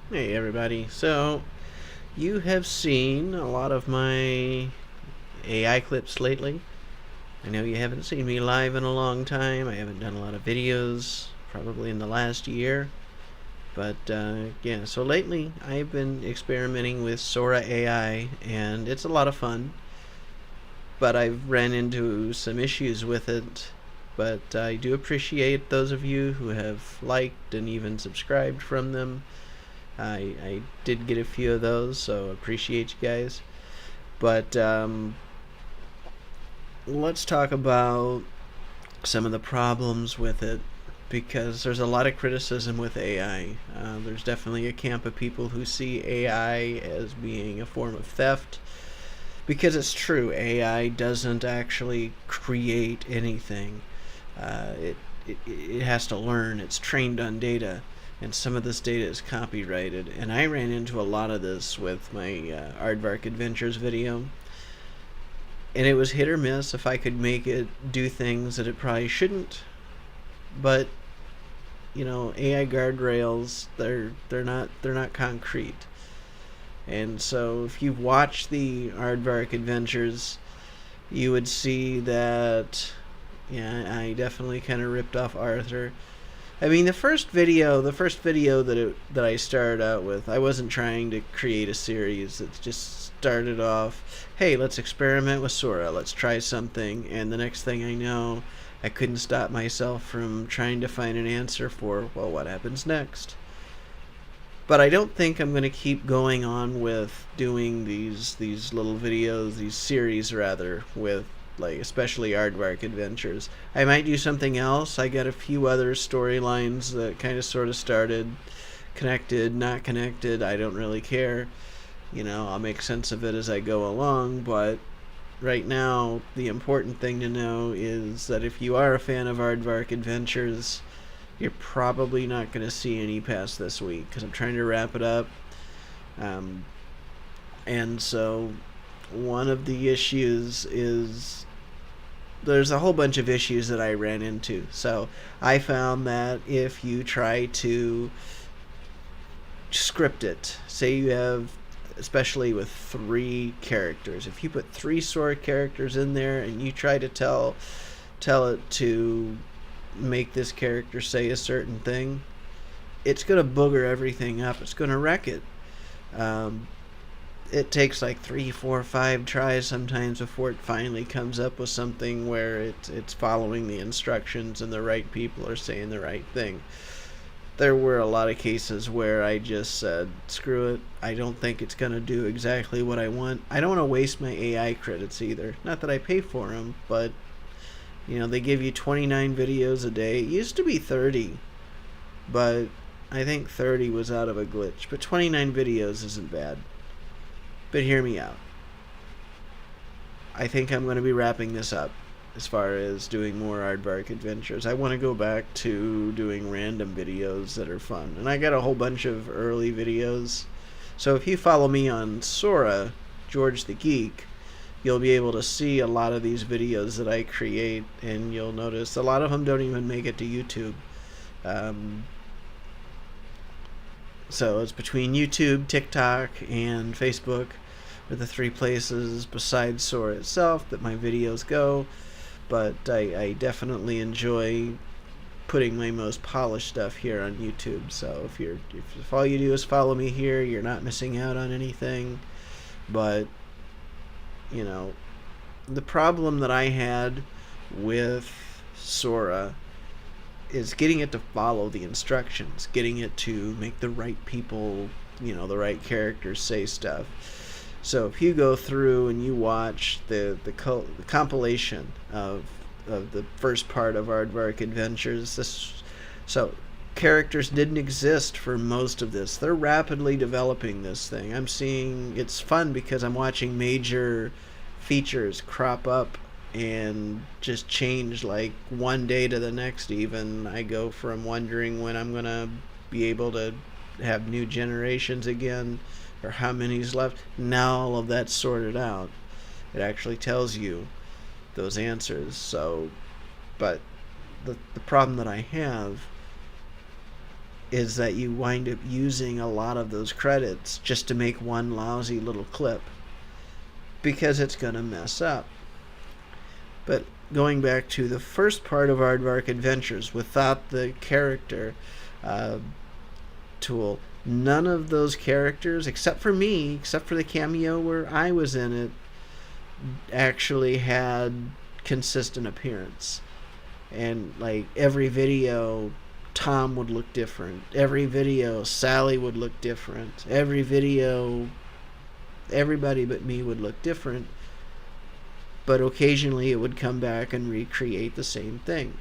Hey everybody. So, you have seen a lot of my AI clips lately. I know you haven't seen me live in a long time. I haven't done a lot of videos, probably in the last year. But yeah, so lately I've been experimenting with Sora AI, and it's a lot of fun. But I've ran into some issues with it. But I do appreciate those of you who have liked and even subscribed from them. I did get a few of those, so appreciate you guys. But let's talk about some of the problems with it because there's a lot of criticism with AI. There's definitely a camp of people who see AI as being a form of theft because it's true. AI doesn't actually create anything. It has to learn. It's trained on data, and some of this data is copyrighted. And I ran into a lot of this with my Aardvark Adventures video, and it was hit or miss if I could make it do things that it probably shouldn't. But AI guardrails, they're not concrete. And so if you've watched the Aardvark Adventures, you would see that yeah, I definitely kind of ripped off Arthur. I mean, the first video that I started out with, I wasn't trying to create a series. It just started off, hey, let's experiment with Sora. Let's try something. And the next thing I know, I couldn't stop myself from trying to find an answer for, well, what happens next? But I don't think I'm going to keep going on with doing these little videos, these series rather, with like especially Aardvark Adventures. I might do something else. I got a few other storylines that kind of sort of started, connected, not connected. I don't really care. I'll make sense of it as I go along. But right now, the important thing to know is that if you are a fan of Aardvark Adventures, you're probably not going to see any past this week because I'm trying to wrap it up. Um, and so, one of the issues is there's a whole bunch of issues that I ran into. So, I found that if you try to script it, say you have, especially with three characters, if you put three Sora characters in there and you try to tell it to make this character say a certain thing, it's going to booger everything up. It's going to wreck it. Um, it takes like 3, 4, 5 tries sometimes before it finally comes up with something where it's following the instructions and the right people are saying the right thing. There were a lot of cases where I just said, screw it. I don't think it's going to do exactly what I want. I don't want to waste my AI credits either. Not that I pay for them, but they give you 29 videos a day. It used to be 30, but I think 30 was out of a glitch. But 29 videos isn't bad. But hear me out. I think I'm going to be wrapping this up as far as doing more Aardvark Adventures. I want to go back to doing random videos that are fun. And I got a whole bunch of early videos. So if you follow me on Sora, George the Geek, you'll be able to see a lot of these videos that I create, and you'll notice a lot of them don't even make it to YouTube. Um, so it's between YouTube, TikTok, and Facebook are the three places besides Sora itself that my videos go. But I definitely enjoy putting my most polished stuff here on YouTube. So if all you do is follow me here, you're not missing out on anything. But you know, the problem that I had with Sora is getting it to follow the instructions, getting it to make the right people, the right characters say stuff. So if you go through and you watch the compilation of the first part of Aardvark Adventures, so characters didn't exist for most of this. They're rapidly developing this thing. I'm seeing it's fun because I'm watching major features crop up and just change like one day to the next. Even I go from wondering when I'm gonna be able to have new generations again or how many's left. Now all of that's sorted out. It actually tells you those answers. So, but the problem that I have is that you wind up using a lot of those credits just to make one lousy little clip because it's going to mess up. But going back to the first part of Aardvark Adventures, without the character tool, none of those characters, except for me, except for the cameo where I was in it, actually had consistent appearance. And like every video, Tom would look different. Every video, Sally would look different. Every video, everybody but me would look different. But occasionally it would come back and recreate the same thing.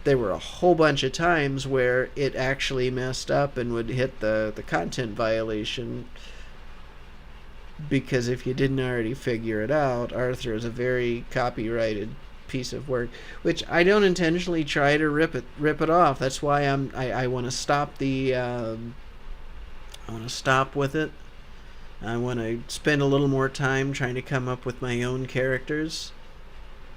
There were a whole bunch of times where it actually messed up and would hit the content violation, because if you didn't already figure it out, Arthur is a very copyrighted piece of work, which I don't intentionally try to rip it off. That's why I want to stop the I want to stop with it. I want to spend a little more time trying to come up with my own characters.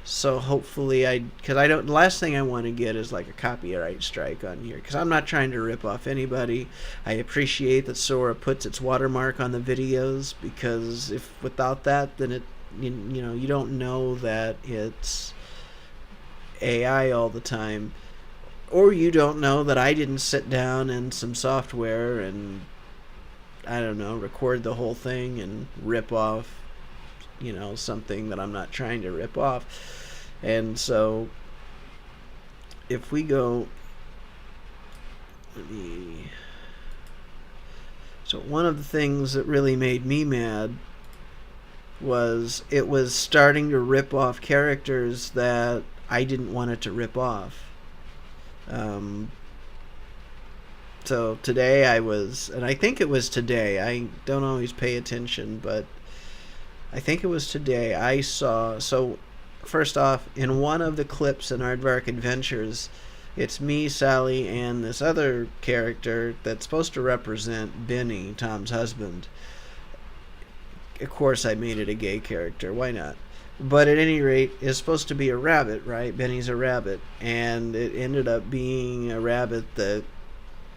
So hopefully because I don't, the last thing I want to get is like a copyright strike on here, because I'm not trying to rip off anybody. I appreciate that Sora puts its watermark on the videos, because if without that, then it, you know, you don't know that it's AI all the time, or you don't know that I didn't sit down in some software and, I don't know, record the whole thing and rip off, you know, something that I'm not trying to rip off. And so if we go, so one of the things that really made me mad was it was starting to rip off characters that I didn't want it to rip off. So today and I think it was today, I don't always pay attention, but I think it was today I saw, so first off, in one of the clips in Aardvark Adventures, it's me, Sally, and this other character that's supposed to represent Benny, Tom's husband. Of course I made it a gay character, why not? But at any rate, it's supposed to be a rabbit, right? Benny's a rabbit, and it ended up being a rabbit that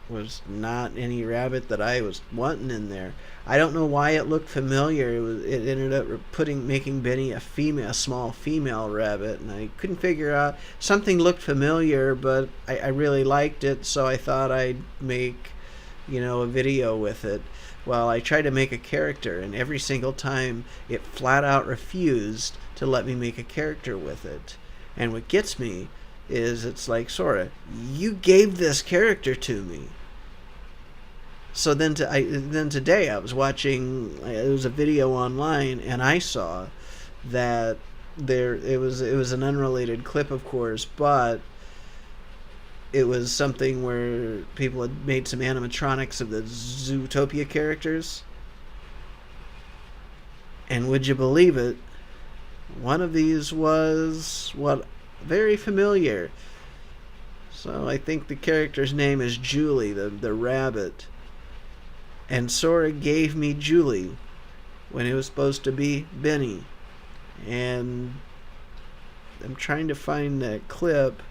was not any rabbit that I was wanting in there. I don't know why it looked familiar. It ended up making Benny a small female rabbit, and I couldn't figure out. Something looked familiar, but I really liked it, so I thought I'd make, you know, a video with it. Well, I tried to make a character, and every single time it flat out refused to let me make a character with it. And what gets me is it's like, Sora, you gave this character to me. So then today I was watching, it was a video online, and I saw that it was an unrelated clip, of course, but it was something where people had made some animatronics of the Zootopia characters. And would you believe it, one of these was very familiar. So I think the character's name is Julie, the rabbit. And Sora gave me Julie when it was supposed to be Benny. And I'm trying to find that clip.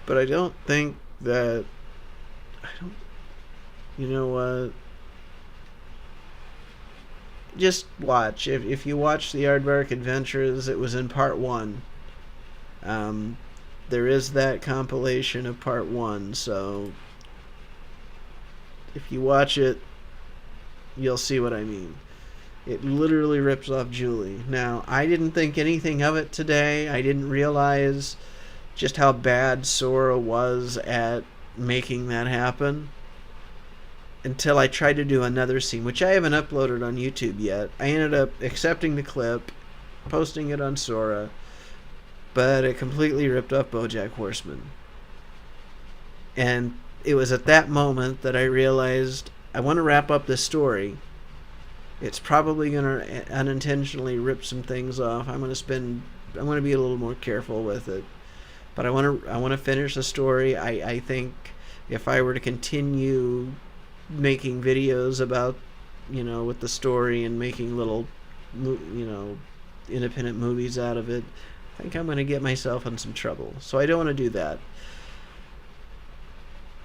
But I don't think that, you know what? Just watch. If you watch the Aardvark Adventures, it was in part 1. There is that compilation of part 1, so if you watch it, you'll see what I mean. It literally rips off Julie. Now, I didn't think anything of it today. I didn't realize just how bad Sora was at making that happen until I tried to do another scene, which I haven't uploaded on YouTube yet. I ended up accepting the clip, posting it on Sora, but it completely ripped off BoJack Horseman. And it was at that moment that I realized I want to wrap up this story. It's probably going to unintentionally rip some things off. I'm going to be a little more careful with it. But I want to finish the story. I think if I were to continue making videos about, you know, with the story and making little, you know, independent movies out of it, I think I'm going to get myself in some trouble. So I don't want to do that.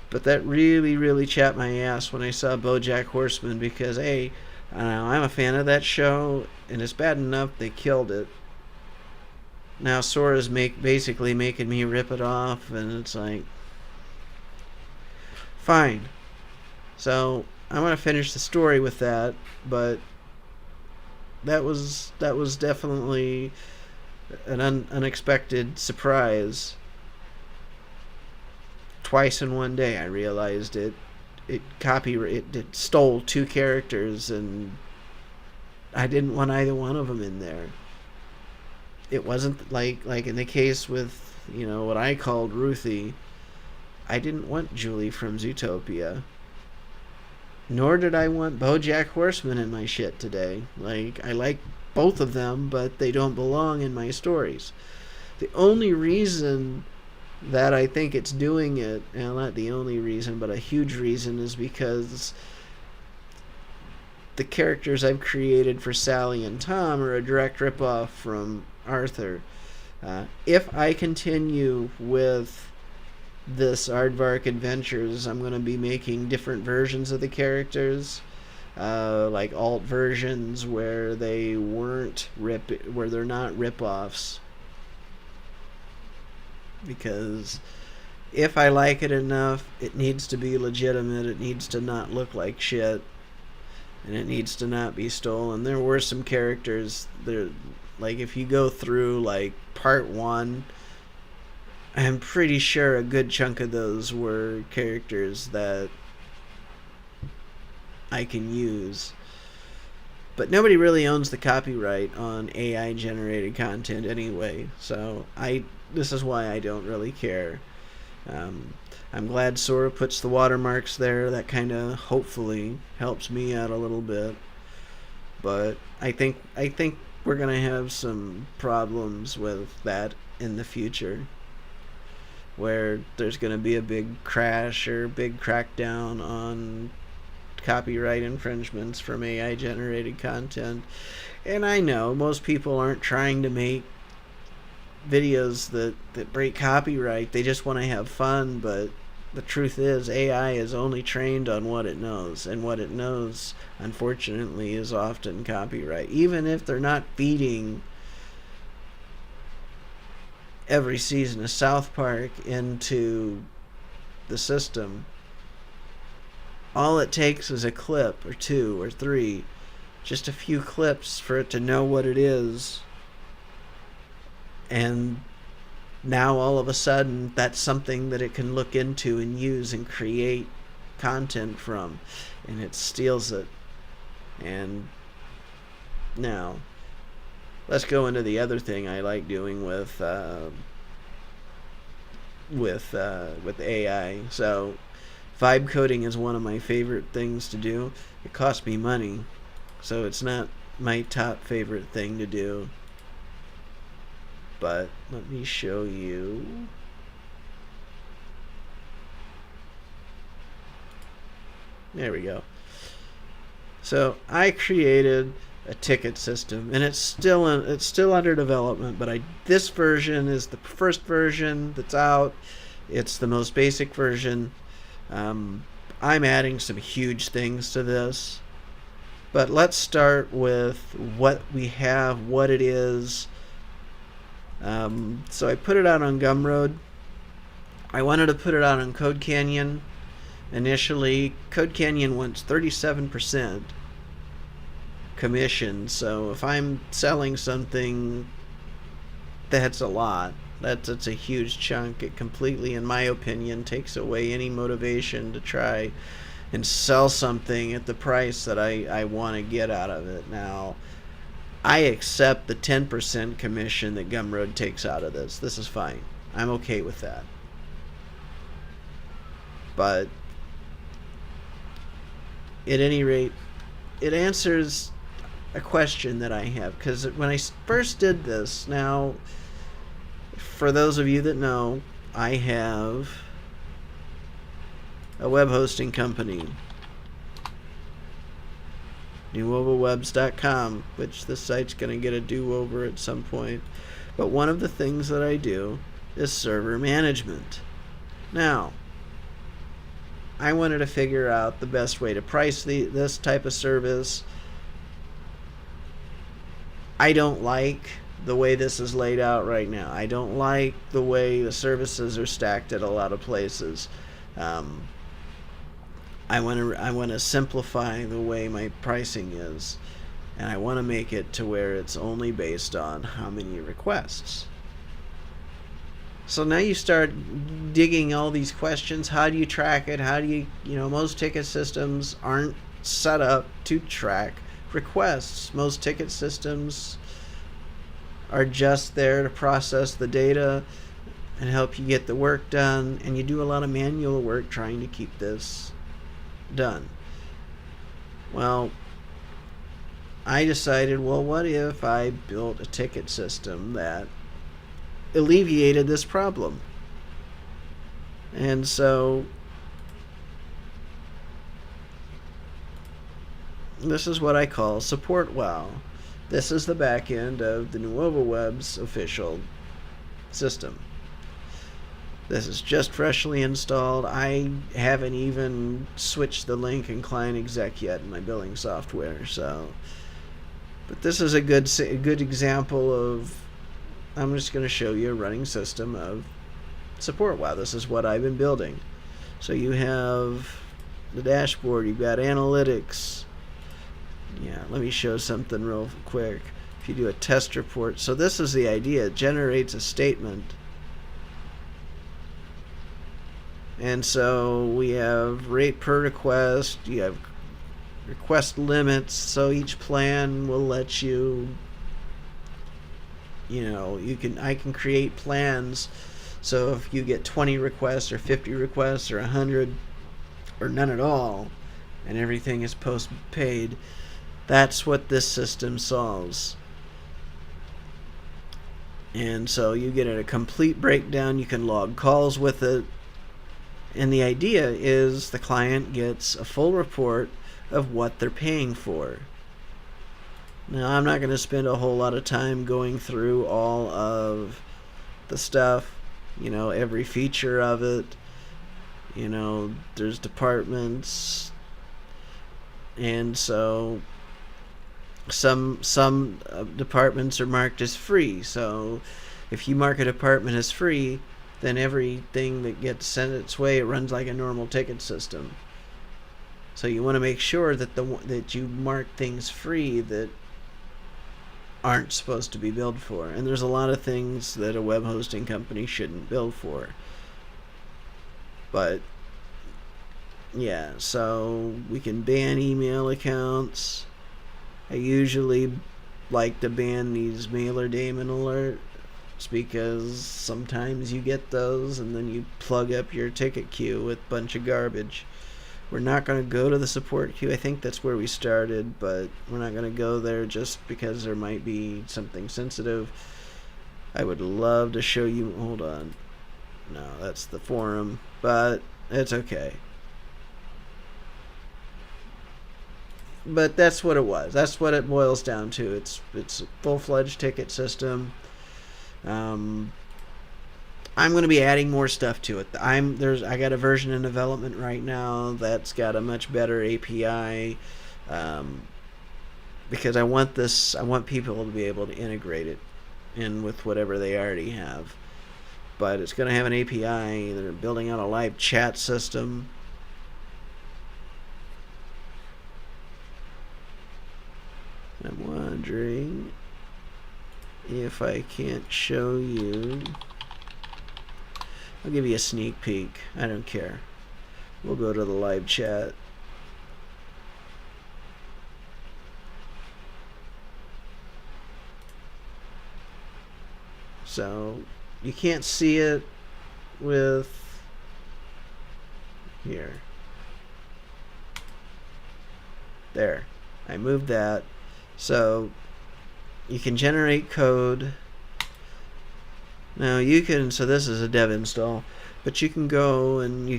But that really, really chapped my ass when I saw BoJack Horseman because, A, I'm a fan of that show, and it's bad enough they killed it. Now Sora's basically making me rip it off, and it's like, fine. So I'm going to finish the story with that, but that was definitely an unexpected surprise. Twice in one day I realized it stole two characters, and I didn't want either one of them in there. It wasn't like in the case with, what I called Ruthie. I didn't want Julie from Zootopia. Nor did I want BoJack Horseman in my shit today. I like both of them, but they don't belong in my stories. The only reason that I think it's doing it, and not the only reason, but a huge reason, is because the characters I've created for Sally and Tom are a direct ripoff from Arthur. If I continue with this Aardvark Adventures, I'm going to be making different versions of the characters, like alt versions where they where they're not ripoffs. Because if I like it enough, it needs to be legitimate. It needs to not look like shit, and it needs to not be stolen. There were some characters there, if you go through part 1, I'm pretty sure a good chunk of those were characters that I can use. But nobody really owns the copyright on AI generated content anyway, so this is why I don't really care. I'm glad Sora puts the watermarks there. That kind of hopefully helps me out a little bit. But I think we're gonna have some problems with that in the future, where there's gonna be a big crash or big crackdown on copyright infringements from AI generated content. And I know most people aren't trying to make videos that break copyright. They just want to have fun, but the truth is AI is only trained on what it knows, and what it knows, unfortunately, is often copyright. Even if they're not feeding every season of South Park into the system, all it takes is a clip or 2 or 3, just a few clips for it to know what it is. And now all of a sudden that's something that it can look into and use and create content from, and it steals it. And now let's go into the other thing I like doing with AI. So vibe coding is one of my favorite things to do. It costs me money, so it's not my top favorite thing to do. But let me show you. There we go. So I created a ticket system, and it's still under development. But this version is the first version that's out. It's the most basic version. I'm adding some huge things to this, but let's start with what we have, what it is. So I put it out on Gumroad. I wanted to put it out on Code Canyon. Initially, Code Canyon wants 37% commission, so if I'm selling something, that's a lot. That's a huge chunk. It completely, in my opinion, takes away any motivation to try and sell something at the price that I want to get out of it. Now, I accept the 10% commission that Gumroad takes out of this. This is fine. I'm okay with that. But at any rate, it answers a question that I have. Because when I first did this, now, for those of you that know, I have a web hosting company, newovawebs.com, which this site's going to get a do-over at some point. But one of the things that I do is server management. Now, I wanted to figure out the best way to price this type of service. I don't like the way this is laid out right now. I don't like the way the services are stacked at a lot of places. I want to simplify the way my pricing is, and I want to make it to where it's only based on how many requests. So now you start digging all these questions. How do you track it? How do you most ticket systems aren't set up to track requests. Most ticket systems are just there to process the data and help you get the work done, and you do a lot of manual work trying to keep this done. Well, I decided, well, what if I built a ticket system that alleviated this problem? And so this is what I call SupportWow. This is the back end of the NuovaWeb's official system. This is just freshly installed. I haven't even switched the link in Client Exec yet in my billing software. But this is a good example of, I'm just going to show you a running system of SupportWow. This is what I've been building. So you have the dashboard, you've got analytics. Yeah, let me show something real quick. If you do a test report, so this is the idea. It generates a statement. And so we have rate per request, you have request limits, so each plan will let you, I can create plans. So if you get 20 requests or 50 requests or 100 or none at all, and everything is post-paid, that's what this system solves. And so you get a complete breakdown. You can log calls with it. And the idea is the client gets a full report of what they're paying for. Now, I'm not going to spend a whole lot of time going through all of the stuff, every feature of it. There's departments, and so some departments are marked as free. So if you mark a department as free, then everything that gets sent its way, it runs like a normal ticket system. So you want to make sure that that you mark things free that aren't supposed to be billed for. And there's a lot of things that a web hosting company shouldn't bill for. But yeah, so we can ban email accounts. I usually like to ban these mailer daemon alerts because sometimes you get those and then you plug up your ticket queue with a bunch of garbage. We're not going to go to the support queue. I think that's where we started, but we're not going to go there just because there might be something sensitive. I would love to show you. Hold on. No, that's the forum, but it's okay. But that's what it was. That's what it boils down to. It's a full-fledged ticket system. I'm going to be adding more stuff to it. I got a version in development right now that's got a much better API, because I want people to be able to integrate it in with whatever they already have. But it's going to have an API. They're building out a live chat system. I'm wondering if I can't show you. I'll give you a sneak peek. I don't care. We'll go to the live chat. So you can't see it with here. There. I moved that. So you can generate code. Now so this is a dev install, but you can go and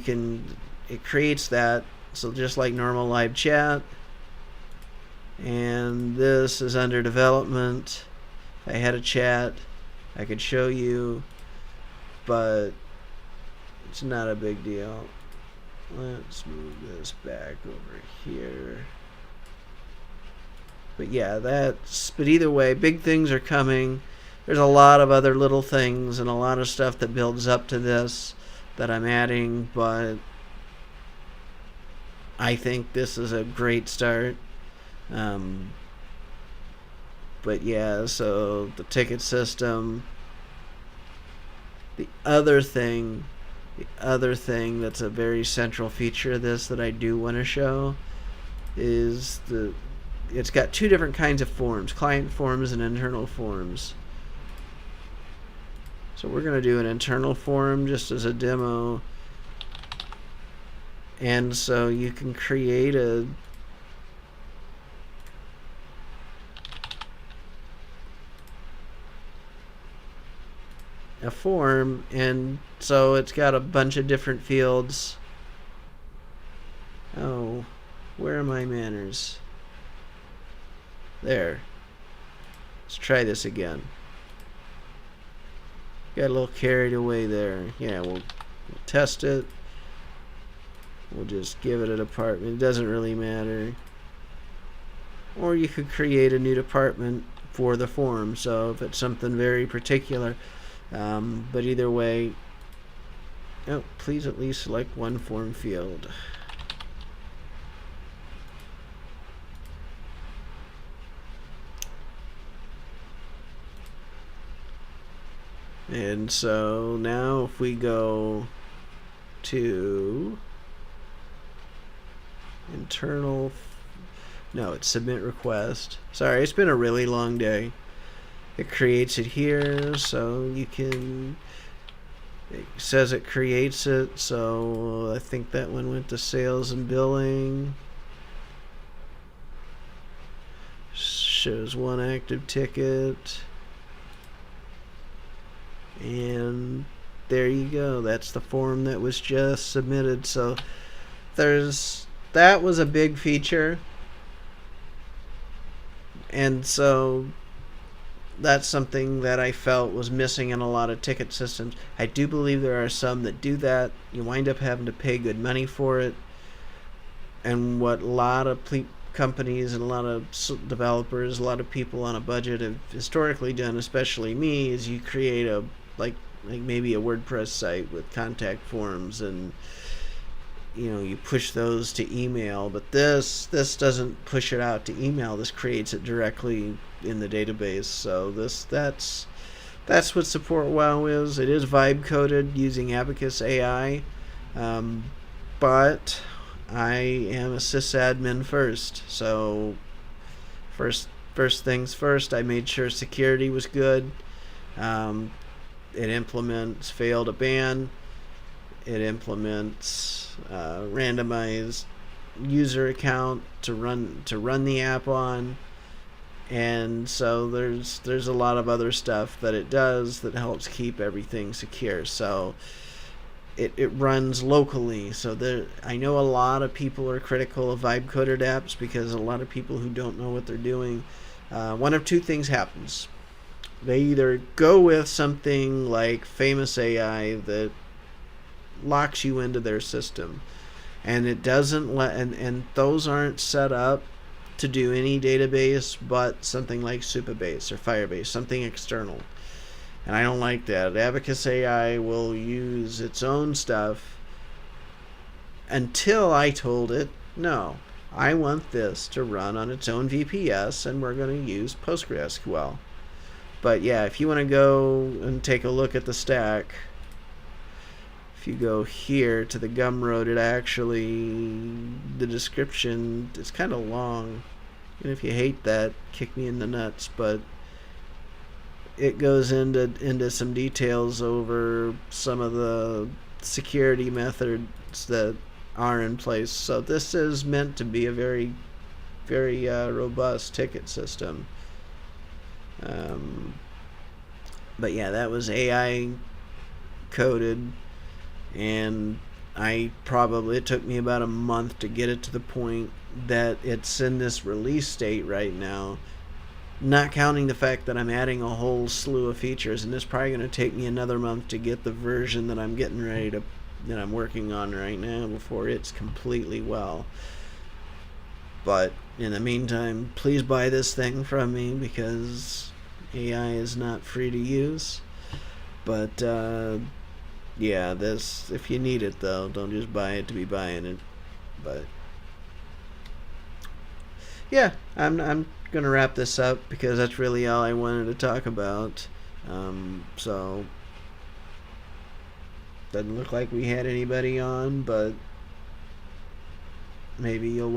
it creates that. So just like normal live chat. And this is under development. I had a chat. I could show you, but it's not a big deal. Let's move this back over here. But yeah, but either way, big things are coming. There's a lot of other little things and a lot of stuff that builds up to this that I'm adding, but I think this is a great start. But yeah, so the ticket system. The other thing that's a very central feature of this that I do want to show is it's got two different kinds of forms, client forms and internal forms. So we're going to do an internal form just as a demo. And so you can create a form, and so it's got a bunch of different fields. Oh, where are my manners? There. Let's try this again. Got a little carried away there. Yeah, we'll test it. We'll just give it a department. It doesn't really matter. Or you could create a new department for the form, so if it's something very particular. But either way, please at least select one form field. And so now if we go to it's submit request. Sorry, it's been a really long day. It creates it here, so you can, it says it creates it, so I think that one went to sales and billing. Shows one active ticket. And there you go. That's the form that was just submitted. So that was a big feature. And so that's something that I felt was missing in a lot of ticket systems. I do believe there are some that do that. You wind up having to pay good money for it. And what a lot of companies and a lot of developers, a lot of people on a budget have historically done, especially me, is you create a like maybe a WordPress site with contact forms, and you push those to email. But this doesn't push it out to email. This creates it directly in the database. So that's what Support Wow is. It is vibe coded using Abacus AI, but I am a sysadmin first. So first things first, I made sure security was good. It implements fail to ban. It implements randomized user account to run the app on, and so there's a lot of other stuff that it does that helps keep everything secure. So it runs locally. So I know a lot of people are critical of vibe coded apps because a lot of people who don't know what they're doing. One of two things happens. They either go with something like Famous AI that locks you into their system, and it doesn't and those aren't set up to do any database but something like Supabase or Firebase, something external. And I don't like that. Abacus AI will use its own stuff until I told it, no, I want this to run on its own VPS, and we're going to use PostgreSQL. But yeah, if you want to go and take a look at the stack, if you go here to the Gumroad, the description, it's kind of long. And if you hate that, kick me in the nuts. But it goes into some details over some of the security methods that are in place. So this is meant to be a very, very robust ticket system. But yeah, that was AI coded, and it took me about a month to get it to the point that it's in this release state right now. Not counting the fact that I'm adding a whole slew of features, and it's probably going to take me another month to get the version that I'm getting ready to, that I'm working on right now, before it's completely well. But in the meantime, please buy this thing from me, because AI is not free to use. But yeah, this, if you need it though, don't just buy it to be buying it. But yeah, I'm gonna wrap this up because that's really all I wanted to talk about. So doesn't look like we had anybody on, but maybe you'll